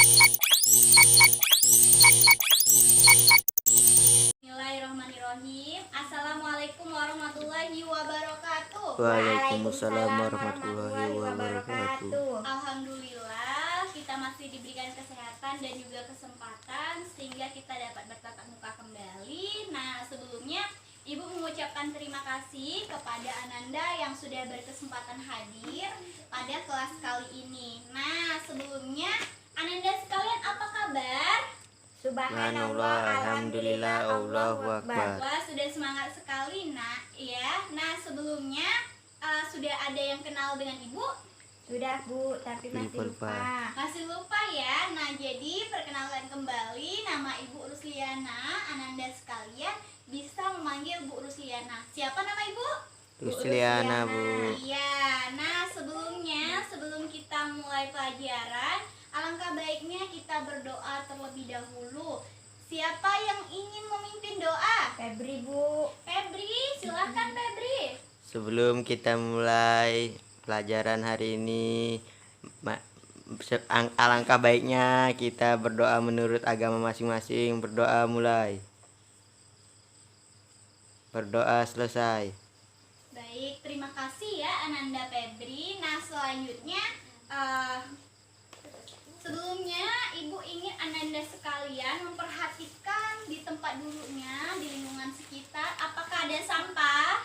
Bismillahirrahmanirrahim. Assalamualaikum warahmatullahi wabarakatuh. Waalaikumsalam warahmatullahi wabarakatuh. Alhamdulillah kita masih diberikan kesehatan dan juga kesempatan sehingga kita dapat bertatap muka kembali. Nah, sebelumnya Ibu mengucapkan terima kasih kepada Ananda yang sudah berkesempatan hadir pada kelas kali ini. Nah, sebelumnya Ananda sekalian apa kabar? Subhanallah, alhamdulillah, Allahu akbar. Wah, sudah semangat sekali nak ya. Nah, sebelumnya sudah ada yang kenal dengan Ibu? Sudah Bu, tapi masih lupa. Masih lupa ya. Nah, jadi perkenalkan kembali, nama Ibu Rusliana. Ananda sekalian bisa memanggil Bu Rusliana. Siapa nama Ibu? Rusliana, Bu. Iya. Nah, sebelum kita mulai pelajaran, alangkah baiknya kita berdoa terlebih dahulu. Siapa yang ingin memimpin doa? Febri Bu. Febri, silakan Febri. Sebelum kita mulai pelajaran hari ini, alangkah baiknya kita berdoa menurut agama masing-masing. Berdoa mulai. Berdoa selesai. Baik, terima kasih ya Ananda Febri. Nah, selanjutnya sebelumnya Ibu ingin Ananda sekalian memperhatikan di tempat duduknya, di lingkungan sekitar, apakah ada sampah?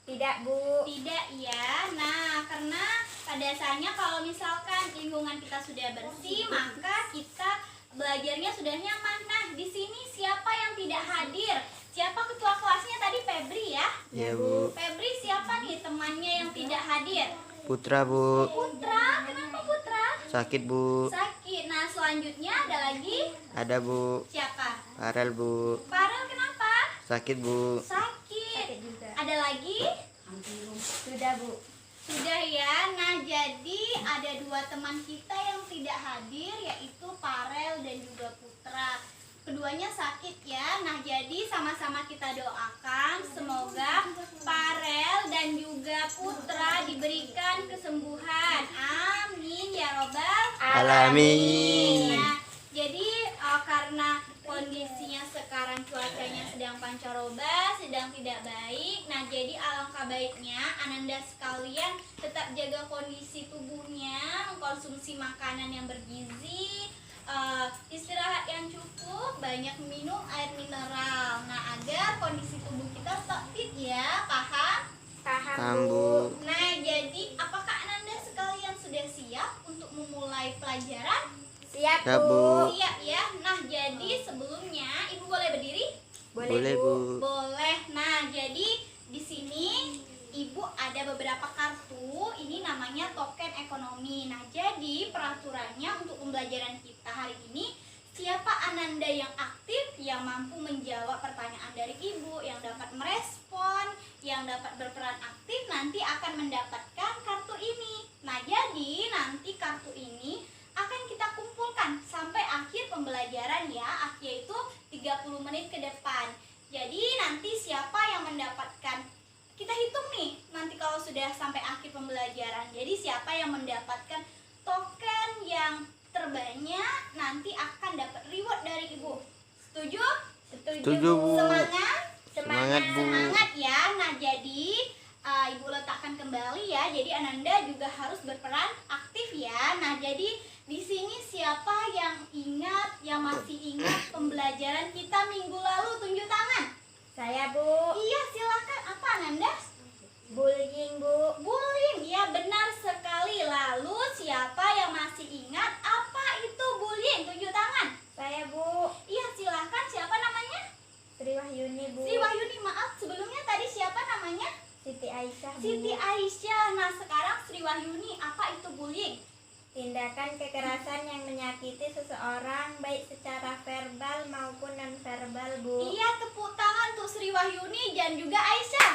Tidak Bu. Tidak ya. Nah, karena pada dasarnya kalau misalkan lingkungan kita sudah bersih, maka kita belajarnya sudah nyaman. Nah, di sini siapa yang tidak hadir? Siapa ketua kelasnya tadi? Febri ya? Ya, Bu. Febri, siapa nih temannya yang tidak hadir? Putra, Bu. Putra, kenapa Putra? Sakit, Bu. Sakit. Nah, selanjutnya ada lagi? Ada, Bu. Siapa? Farel, Bu. Farel kenapa? Sakit, Bu. Sakit. Sakit juga. Ada lagi? Sudah Bu. Sudah ya. Nah, jadi ada dua teman kita yang tidak hadir, yaitu Farel dan juga Putra. Keduanya sakit ya. Nah, jadi sama-sama kita doakan semoga Farel dan juga Putra diberikan kesembuhan. Amin ya robbal Alamin. Nah, jadi karena kondisinya sekarang cuacanya sedang pancaroba, sedang tidak baik. Nah, jadi alangkah baiknya Ananda sekalian tetap jaga kondisi tubuhnya, mengkonsumsi makanan yang bergizi, istirahat yang cukup, banyak minum air mineral. Nah, agar kondisi tubuh kita tetap fit ya. Paham? Paham, Bu. Nah, jadi apakah Ananda sekalian sudah siap untuk memulai pelajaran? Siap Siap, Bu. Bu. Siap ya. Nah, jadi sebelumnya Ibu boleh berdiri? Boleh, Bu. Boleh. Nah, jadi di sini Ibu ada beberapa kartu. Ini namanya token ekonomi. Nah, jadi peraturannya untuk pembelajaran kita hari ini, siapa Ananda yang aktif, yang mampu menjawab pertanyaan dari Ibu, yang dapat merespon, yang dapat berperan aktif, nanti akan mendapatkan kartu ini. Nah, jadi nanti kartu ini akan kita kumpulkan sampai akhir pembelajaran ya, yaitu 30 menit ke depan. Jadi nanti siapa yang mendapatkan, kita hitung nih nanti kalau sudah sampai akhir pembelajaran. Jadi siapa yang mendapatkan token yang terbanyak nanti akan dapat reward dari Ibu. Setuju? Setuju, Bu. Semangat? Semangat, Bu. Semangat ya. Nah, jadi Ibu letakkan kembali ya. Jadi Ananda juga harus berperan aktif ya. Nah, jadi di sini siapa yang ingat, yang masih ingat pembelajaran kita minggu lalu? Tunjuk tangan. Saya Bu. Iya, silakan. Apa Ananda? Bullying Bu. Bullying. Ya, benar sekali. Lalu siapa yang masih ingat apa itu bullying? Tunjuk tangan. Saya Bu. Iya, silakan. Siapa namanya? Sri Wahyuni Bu. Sri Wahyuni. Maaf, sebelumnya tadi siapa namanya? Siti Aisyah Bu. Siti Aisyah. Nah, sekarang Sri Wahyuni, apa itu bullying? Tindakan kekerasan yang menyakiti seseorang baik secara verbal maupun non-verbal Bu. Iya, tepuk tangan untuk Sri Wahyuni dan juga Aisyah.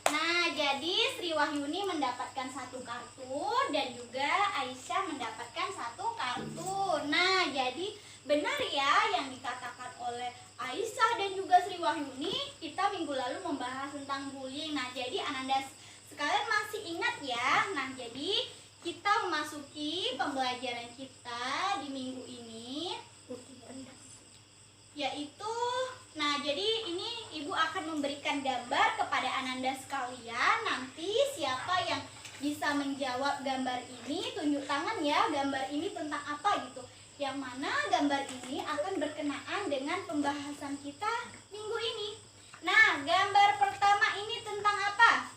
Nah, jadi Sri Wahyuni mendapatkan satu kartu dan juga Aisyah mendapatkan satu kartu. Nah, jadi benar ya yang dikatakan oleh Aisyah dan juga Sri Wahyuni. Kita minggu lalu membahas tentang bullying. Nah, jadi Ananda sekalian masih ingat ya. Nah, jadi kita memasuki pembelajaran kita di minggu ini, yaitu jadi ini Ibu akan memberikan gambar kepada Ananda sekalian. Nanti siapa yang bisa menjawab gambar ini tunjuk tangan ya, gambar ini tentang apa gitu. Yang mana gambar ini akan berkenaan dengan pembahasan kita minggu ini. Nah, gambar pertama ini tentang apa?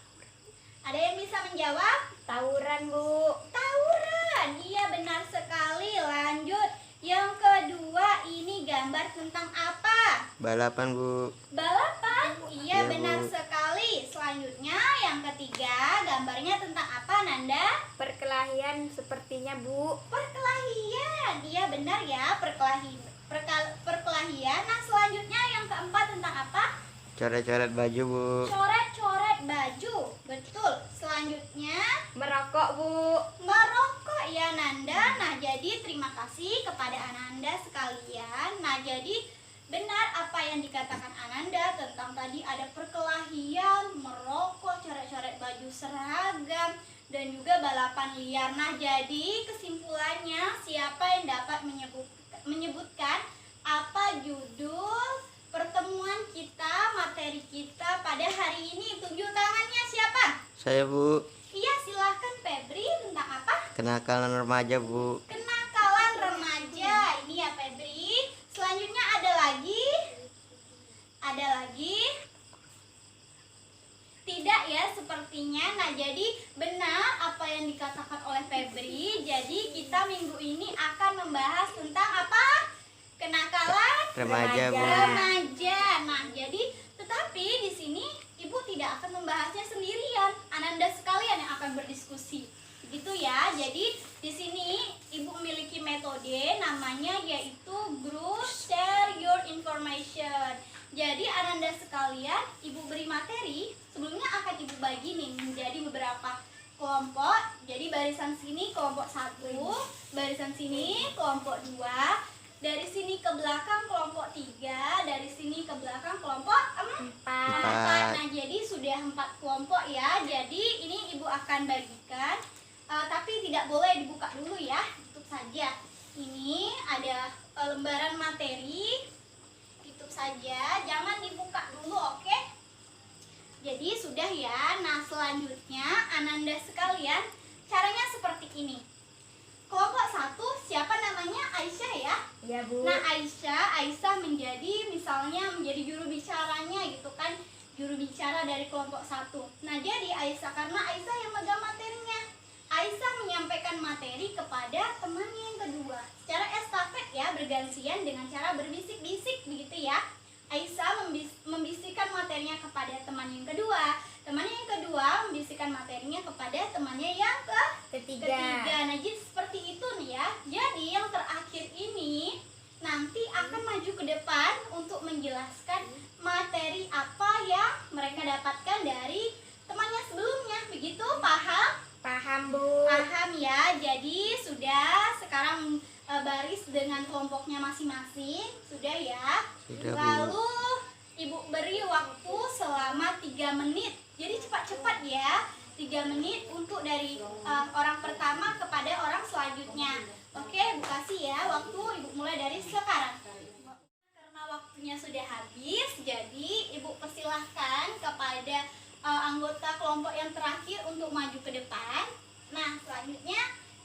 Ada yang bisa menjawab? Tawuran, Bu. Tawuran, iya benar sekali. Lanjut, yang kedua ini gambar tentang apa? Balapan, Bu. Balapan, iya Iya, benar Bu. sekali. Selanjutnya yang ketiga, gambarnya tentang apa, Nanda? Perkelahian sepertinya, Bu. Perkelahian, iya benar ya, perkelahian. Nah, selanjutnya yang keempat tentang apa? Coret-coret baju, Bu. Coret-coret baju, betul. Selanjutnya Merokok, Bu. merokok ya, Nanda. Nah, jadi terima kasih kepada Ananda sekalian. Nah, jadi benar apa yang dikatakan Ananda tentang tadi ada perkelahian, merokok, coret-coret baju seragam, dan juga balapan liar. Nah, jadi kesimpulannya siapa yang dapat menyebutkan apa judul pertemuan kita, materi kita pada hari ini? Tunjuk tangannya siapa? Saya, Bu. Iya, silahkan Febri. Tentang apa? Kenakalan remaja, Bu. Kenakalan remaja. Ini ya Febri. Selanjutnya ada lagi? Ada lagi? Tidak ya sepertinya. Nah, jadi benar apa yang dikatakan oleh Febri. Jadi kita minggu ini akan membahas tentang apa? Kenakalan Remaja, Bu. remaja. Nah, jadi tetapi di sini Ibu tidak akan membahasnya sendirian. Ananda sekalian yang akan berdiskusi. Begitu ya. Jadi di sini Ibu memiliki metode namanya yaitu group share your information. Jadi Ananda sekalian, Ibu beri materi, sebelumnya akan Ibu bagi nih menjadi beberapa kelompok. Jadi barisan sini kelompok 1, barisan sini kelompok 2, dari sini ke belakang kelompok 3, dari sini ke belakang kelompok 4. Nah, jadi sudah 4 kelompok ya. Jadi ini Ibu akan bagikan, tapi tidak boleh dibuka dulu ya, tutup saja. Ini ada lembaran materi, tutup saja, jangan dibuka dulu, oke? Jadi sudah ya. Nah, selanjutnya Ananda sekalian, caranya seperti ini. Kelompok 1, siapa namanya? Aisyah ya? Ya, Bu. Nah, Aisyah menjadi misalnya menjadi juru bicaranya gitu kan, juru bicara dari kelompok 1. Nah, jadi Aisyah, karena Aisyah yang megang materinya, Aisyah menyampaikan materi kepada temannya yang kedua secara estafet ya, bergantian dengan cara berbisik-bisik begitu ya. Aisyah membisikkan materinya kepada teman yang kedua, temannya yang kedua membisikkan materinya kepada temannya yang ketiga. Nah, jadi seperti itu nih ya. Jadi yang terakhir ini nanti akan maju ke depan untuk menjelaskan materi apa yang mereka dapatkan dari temannya sebelumnya. Begitu, paham? Paham, Bu. Paham ya. Jadi sudah sekarang baris dengan kelompoknya masing-masing. Sudah ya. Sudah, Bu. Lalu Ibu beri waktu selama 3 menit. Jadi cepat-cepat ya. 3 menit untuk dari orang pertama kepada orang selanjutnya. Oke, Ibu kasih ya waktu. Ibu mulai dari sekarang. Karena waktunya sudah habis, jadi Ibu persilahkan kepada anggota kelompok yang terakhir untuk maju ke depan. Nah, selanjutnya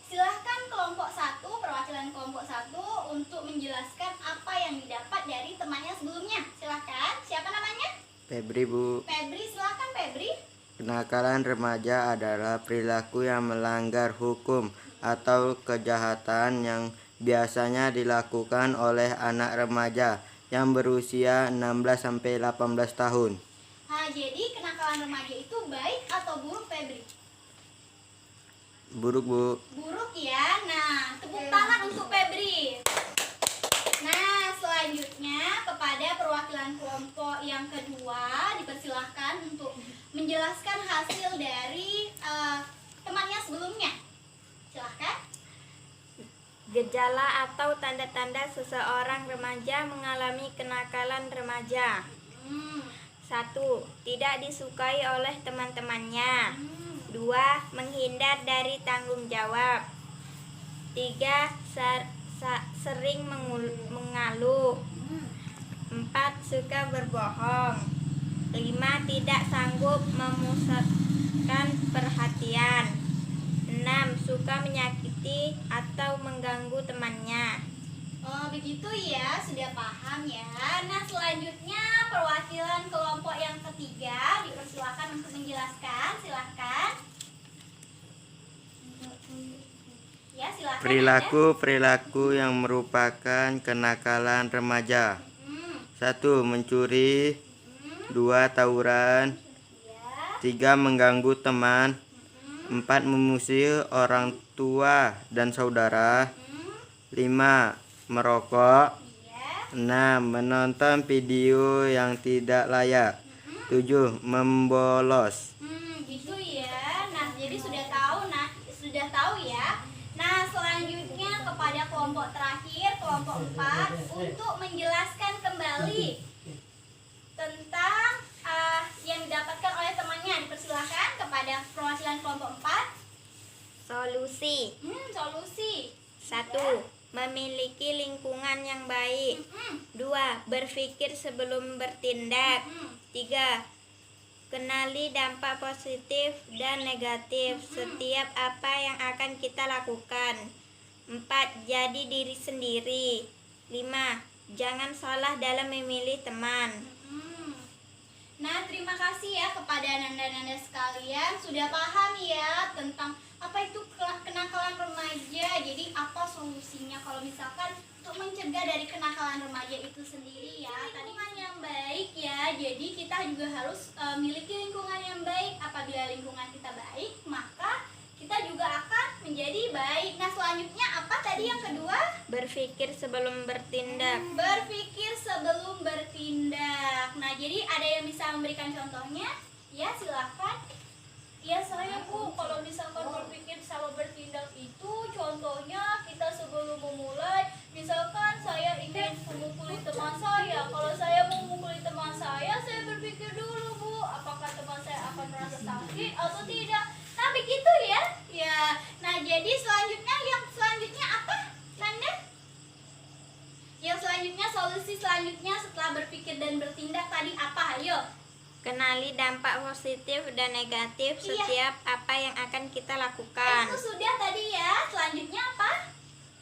silahkan kelompok 1, perwakilan kelompok 1 untuk menjelaskan apa yang didapat dari temannya sebelumnya. Silahkan, siapa namanya? Febri, Bu. Febri, silahkan Febri. Kenakalan remaja adalah perilaku yang melanggar hukum atau kejahatan yang biasanya dilakukan oleh anak remaja yang berusia 16-18 tahun. Nah, jadi kenakalan remaja itu baik atau buruk, Febri? Buruk, Bu. Buruk ya. Nah, tepuk tangan untuk Febri. Nah, selanjutnya kepada perwakilan kelompok yang kedua dipersilahkan untuk menjelaskan hasil dari temannya sebelumnya. Silahkan. Gejala atau tanda-tanda seseorang remaja mengalami kenakalan remaja. 1. Tidak disukai oleh teman-temannya. 2. Menghindar dari tanggung jawab. 3. Sering mengeluh. 4. Suka berbohong. 5. Tidak sanggup memusatkan perhatian. 6. Suka menyakiti atau mengganggu temannya. Oh begitu ya, sudah paham ya. Nah selanjutnya perwakilan kelompok yang ketiga dipersilakan untuk menjelaskan. Silakan. Ya silakan. Perilaku yang merupakan kenakalan remaja. 1. Mencuri. 2. Tawuran. 3. Mengganggu teman. 4. Memusuhi orang tua dan saudara. 5. Merokok. 6. Menonton video yang tidak layak. 7. Membolos. Gitu ya. Nah, jadi sudah tahu ya. Nah, selanjutnya kepada kelompok terakhir, kelompok 4 untuk menjelaskan kembali tentang yang didapatkan oleh temannya. Dipersilakan kepada perwakilan kelompok 4. Solusi. Solusi. 1. Memiliki lingkungan yang baik. 2. Berpikir sebelum bertindak. 3. Kenali dampak positif dan negatif setiap apa yang akan kita lakukan. 4. Jadi diri sendiri. 5. Jangan salah dalam memilih teman. Nah, terima kasih ya kepada nanda-nanda sekalian. Sudah paham ya tentang apa itu kenakalan remaja. Jadi apa solusinya kalau misalkan untuk mencegah dari kenakalan remaja itu sendiri ya. Lingkungan yang baik ya. Jadi kita juga harus miliki lingkungan yang baik. Apabila lingkungan kita baik, maka kita juga akan menjadi baik. Nah, selanjutnya apa tadi yang kedua? Berpikir sebelum bertindak. Berpikir sebelum bertindak. Nah, jadi ada yang bisa memberikan contohnya? Ya, silakan. Ya, saya Bu, kalau misalkan berpikir sama bertindak itu contohnya kita sebelum memulai, misalkan saya ingin memukuli teman saya. Kalau saya mau memukuli teman saya berpikir dulu Bu, apakah teman saya akan merasa sakit atau tidak. Nah, begitu ya. Ya. Nah, jadi yang selanjutnya apa? Nanda? Yang selanjutnya, solusi selanjutnya setelah berpikir dan bertindak tadi apa? Ayo. Kenali dampak positif dan negatif setiap apa yang akan kita lakukan. Itu sudah tadi ya. Selanjutnya apa?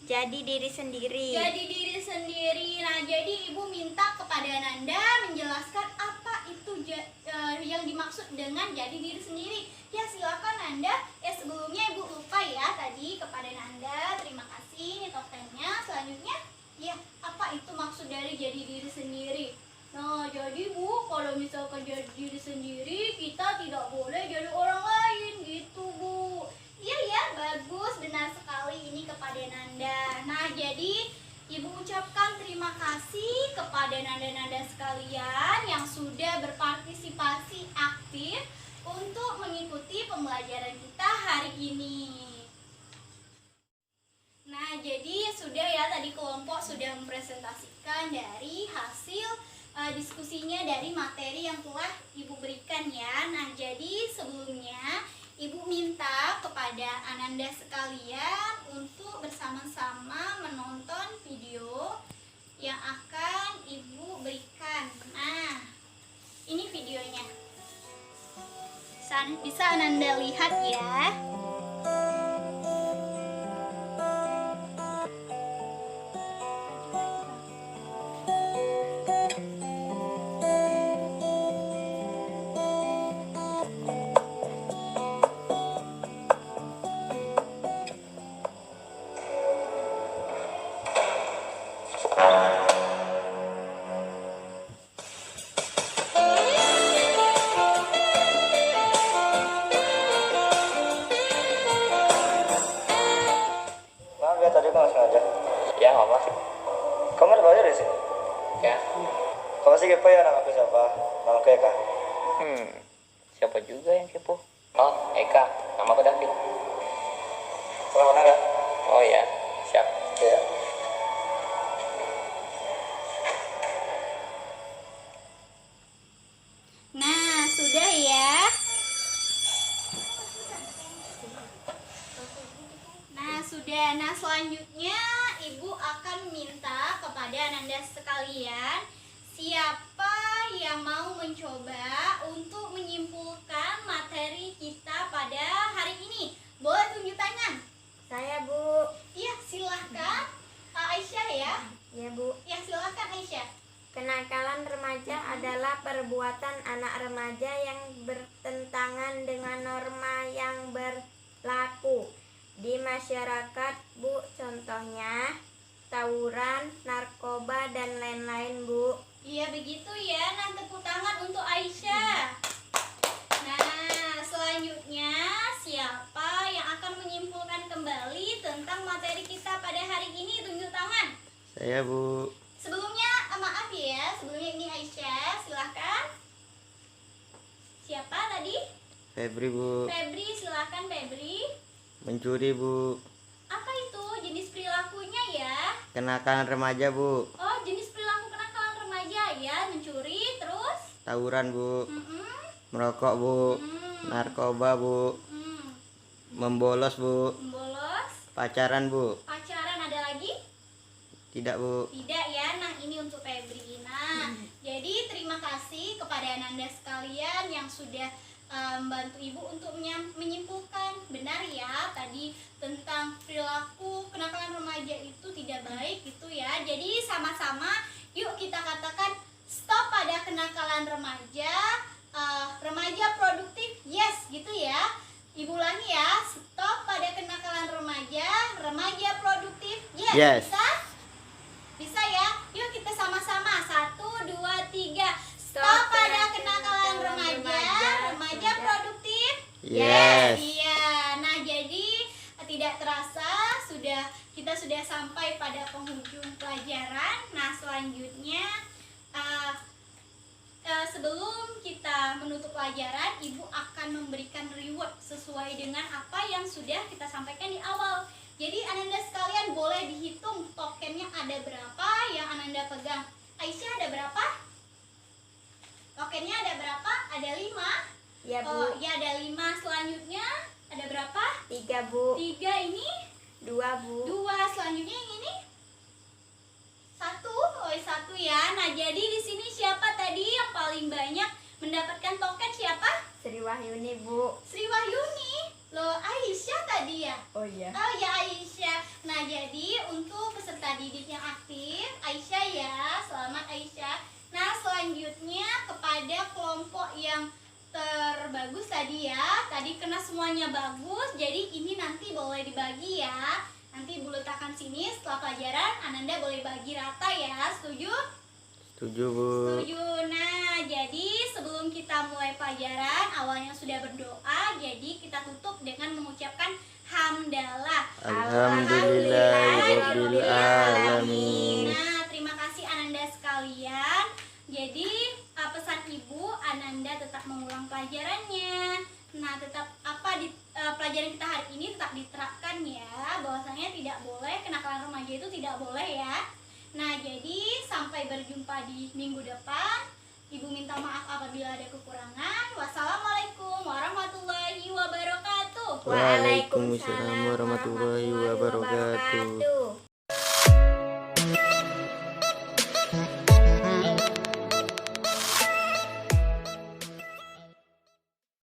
Jadi diri sendiri. Jadi diri sendiri. Nah, jadi Ibu minta kepada Nanda menjelaskan apa itu yang dimaksud dengan jadi diri sendiri. Ya, silakan Nanda. Sebelumnya Ibu lupa ya tadi kepada Nanda. Terima kasih nih tokennya. Selanjutnya, ya, apa itu maksud dari jadi diri sendiri? Nah, jadi Bu, kalau misalkan jadi diri sendiri, kita tidak boleh jadi orang lain gitu Bu. Iya ya, bagus, benar sekali ini kepada Nanda. Nah, jadi Ibu ucapkan terima kasih kepada nanda-nanda sekalian yang sudah berpartisipasi aktif untuk mengikuti pembelajaran kita hari ini. Nah, jadi sudah ya tadi kelompok sudah mempresentasikan dari hasil diskusinya dari materi yang telah Ibu berikan ya. Nah, jadi sebelumnya Ibu minta kepada Ananda sekalian untuk bersama-sama menonton video yang akan Ibu berikan. Nah, ini videonya. Bisa Ananda lihat ya. Tadi aku nggak sengaja. Ya, apa? Kamu ada belajar di sini? Ya. Kamu masih kepo ya nama aku siapa? Nama aku Eka. Siapa juga yang kepo? Oh, Eka. Nama aku David. Kamu mana kan? Oh ya, siap. Iya. Nah, sudah ya. selanjutnya Ibu akan minta kepada Ananda sekalian, siapa yang mau mencoba untuk menyimpulkan materi kita pada hari ini? Boleh tunjuk tangan. Saya, Bu. Iya, silahkan. Aisyah ya. Ya, Bu. Ya, silahkan Aisyah. Kenakalan remaja adalah perbuatan anak remaja yang bertentangan dengan norma yang berlaku di masyarakat, Bu. Contohnya tawuran, narkoba, dan lain-lain, Bu. Iya, begitu ya. Nah, tepuk tangan untuk Aisyah. Nah, selanjutnya siapa yang akan menyimpulkan kembali tentang materi kita pada hari ini? Tunjuk tangan. Saya, Bu. Sebelumnya, maaf ya, sebelumnya ini Aisyah, silahkan. Siapa tadi? Febri, Bu. Febri, silahkan Febri. Mencuri, Bu. Apa itu jenis perilakunya ya? Kenakalan remaja, Bu. Oh, jenis perilaku kenakalan remaja ya, mencuri, terus? Tawuran, Bu. Mm-mm. Merokok, Bu. Hmm. Narkoba, Bu. Hmm. Membolos, Bu. Bolos, Pacaran, Bu. pacaran, ada lagi? Tidak, Bu. Tidak ya, nah ini untuk Febri. Nah, jadi terima kasih kepada Ananda sekalian yang sudah membantu Ibu untuk menyimpulkan. Benar ya, tadi tentang perilaku kenakalan remaja itu tidak baik gitu ya. Jadi sama-sama yuk kita katakan stop pada kenakalan remaja. Remaja produktif, yes gitu ya. Ibu ulangi ya, stop pada kenakalan remaja. Remaja produktif, yes. Yes. Bisa? Bisa ya? Yuk kita sama-sama. 1, 2, 3. Stop pada kenakalan remaja. Remaja produktif. Yes. Iya. Nah, jadi tidak terasa kita sudah sampai pada penghujung pelajaran. Nah, selanjutnya sebelum kita menutup pelajaran, Ibu akan memberikan reward sesuai dengan apa yang sudah kita sampaikan di awal. Jadi Ananda sekalian boleh dihitung tokennya ada berapa yang Ananda pegang. Aisyah ada berapa? Tokennya ada berapa? Ada 5. Ya, Bu. Oh, ya ada 5. Selanjutnya ada berapa? 3, Bu. 3 ini. 2, Bu. 2. Selanjutnya yang ini. 1. Oh, 1 ya. Nah, jadi di sini siapa tadi yang paling banyak mendapatkan token? Siapa? Sri Wahyuni, Bu. Sri Wahyuni. Loh, Aisyah tadi ya? Oh iya. Oh ya, Aisyah. Nah, jadi untuk peserta didik yang aktif, Aisyah ya, selamat Aisyah. Nah, selanjutnya kepada kelompok yang terbagus tadi ya, tadi kena semuanya bagus, jadi ini nanti boleh dibagi ya. Nanti Ibu letakkan sini setelah pelajaran, Ananda boleh bagi rata ya, setuju? Setuju, Bu. Setuju. Nah, jadi sebelum kita mulai pelajaran, awalnya sudah berdoa, jadi kita tutup dengan mengucapkan hamdalah. Alhamdulillahirabbil alamin. Nah, terima kasih Ananda sekalian. Jadi, pesan Ibu, Ananda tetap mengulang pelajarannya. Nah, tetap pelajaran kita hari ini tetap diterapkan ya, bahwasanya tidak boleh kenakalan remaja itu tidak boleh ya. Nah, jadi sampai berjumpa di minggu depan. Ibu minta maaf apabila ada kekurangan. Wassalamualaikum warahmatullahi wabarakatuh. Waalaikumsalam warahmatullahi wabarakatuh.